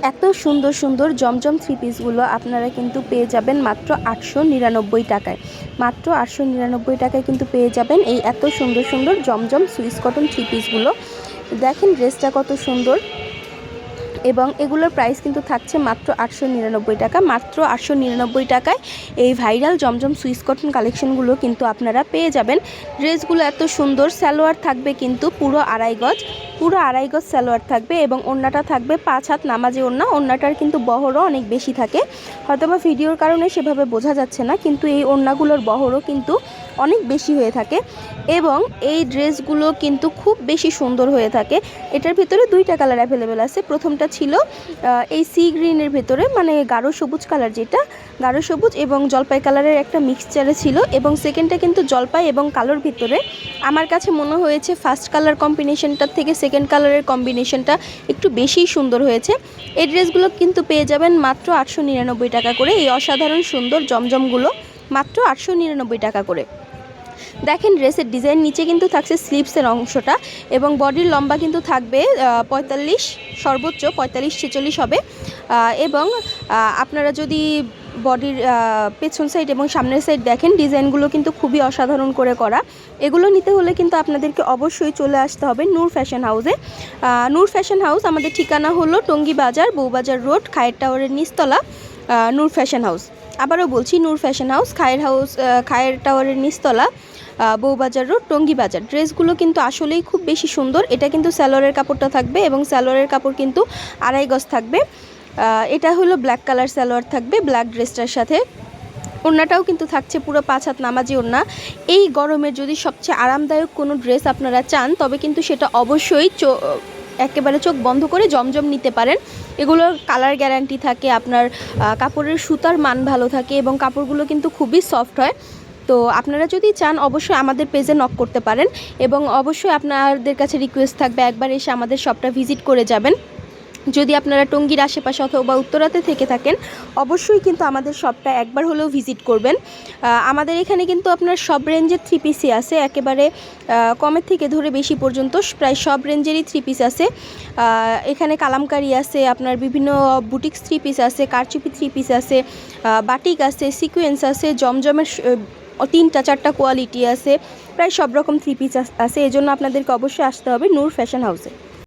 এত সুন্দর সুন্দর জমজম থ্রি পিসগুলো আপনারা কিন্তু পেয়ে যাবেন মাত্র 899 টাকায়। মাত্র 899 টাকায় কিন্তু পেয়ে যাবেন এই এত সুন্দর সুন্দর জমজম সুইস কটন থ্রি পিসগুলো। দেখেন ড্রেসটা কত সুন্দর, এবং এগুলোর প্রাইস কিন্তু থাকছে মাত্র 899 টাকা। মাত্র 899 টাকায় এই ভাইরাল জমজম সুইস কটন কালেকশনগুলো কিন্তু আপনারা পেয়ে যাবেন। ড্রেসগুলো এত সুন্দর, সালোয়ার থাকবে কিন্তু পুরো আড়াই গজ সালোয়ার থাকবে, এবং ওড়নাটা থাকবে 5 হাত নামাজি ওড়না। ওড়নাটার কিন্তু বহরও অনেক বেশি থাকে, হয়তোবা ভিডিওর কারণে সেভাবে বোঝা যাচ্ছে না, কিন্তু এই ওড়নাগুলোর বহরও কিন্তু অনেক বেশি হয়ে থাকে, এবং এই ড্রেসগুলো কিন্তু খুব বেশি সুন্দর হয়ে থাকে। এটার ভিতরে দুইটা কালার অ্যাভেলেবেল আছে। প্রথমটা ছিল এই সি গ্রিনের ভেতরে, মানে গাঢ় সবুজ কালার, যেটা গাঢ় সবুজ এবং জলপাই কালারের একটা মিক্সচারে ছিল, এবং সেকেন্ডটা কিন্তু জলপাই এবং কালোর ভিতরে। আমার কাছে মনে হয়েছে ফার্স্ট কালার কম্বিনেশনটার থেকে সেকেন্ড কালারের কম্বিনেশনটা একটু বেশিই সুন্দর হয়েছে। এই ড্রেসগুলো কিন্তু পেয়ে যাবেন মাত্র 899 টাকা করে। এই অসাধারণ সুন্দর জমজমগুলো মাত্র 899 টাকা করে। দেখেন ড্রেসের ডিজাইন, নিচে কিন্তু থাকছে স্লিভসের অংশটা, এবং বডির লম্বা কিন্তু থাকবে 45, সর্বোচ্চ 45-46 হবে। এবং আপনারা যদি বডির পেছন সাইড এবং সামনের সাইড দেখেন, ডিজাইনগুলো কিন্তু খুবই অসাধারণ করে করা। এগুলো নিতে হলে কিন্তু আপনাদেরকে অবশ্যই চলে আসতে হবে নূর ফ্যাশন হাউসে। নূর ফ্যাশন হাউস আমাদের ঠিকানা হলো টঙ্গী বাজার, বউবাজার রোড, খায়ের টাওয়ারের নিচতলা নূর ফ্যাশন হাউস। আবারও বলছি, নূর ফ্যাশন হাউস, খায়ের টাওয়ারের নিচতলা, বউবাজার রোড, টঙ্গী বাজার। ড্রেসগুলো কিন্তু আসলেই খুব বেশি সুন্দর। এটা কিন্তু সালোয়ারের কাপড়টা থাকবে, এবং সালোয়ারের কাপড় কিন্তু আড়াই গজ থাকবে। এটা হলো ব্ল্যাক কালার সালোয়ার থাকবে ব্ল্যাক ড্রেসটার সাথে। ওড়নাটাও কিন্তু থাকছে পুরো 5 হাত নামাজি ওড়না। এই গরমের যদি সবচেয়ে আরামদায়ক কোনো ড্রেস আপনারা চান, তবে কিন্তু সেটা অবশ্যই একেবারে চোখ বন্ধ করে জমজম নিতে পারেন। এগুলোর কালার গ্যারান্টি থাকে, আপনার কাপড়ের সুতার মান ভালো থাকে, এবং কাপড়গুলো কিন্তু খুবই সফট হয়। তো আপনারা যদি চান অবশ্যই আমাদের পেজে নক করতে পারেন, এবং অবশ্যই আপনাদের কাছে রিকোয়েস্ট থাকবে একবার এসে আমাদের শপটা ভিজিট করে যাবেন। যদি আপনারা টঙ্গীর আশেপাশে অথবা উত্তরাতে থেকে থাকেন, অবশ্যই কিন্তু আমাদের শপটা একবার হলেও ভিজিট করবেন। আমাদের এখানে কিন্তু আপনার সব রেঞ্জের থ্রি পিসই আছে, একেবারে কমের থেকে ধরে বেশি পর্যন্ত প্রায় সব রেঞ্জেরই থ্রি পিস আছে। এখানে কালামকারি আছে, আপনার বিভিন্ন বুটিক্স থ্রি পিস আছে, কারচুপি থ্রি পিস আছে, বাটিক আছে, সিকোয়েন্স আছে, জমজমের 3-4টা কোয়ালিটি আছে, প্রায় সব রকম থ্রি পিস আছে। এজন্য আপনাদেরকে অবশ্যই আসতে হবে নূর ফ্যাশন হাউসে।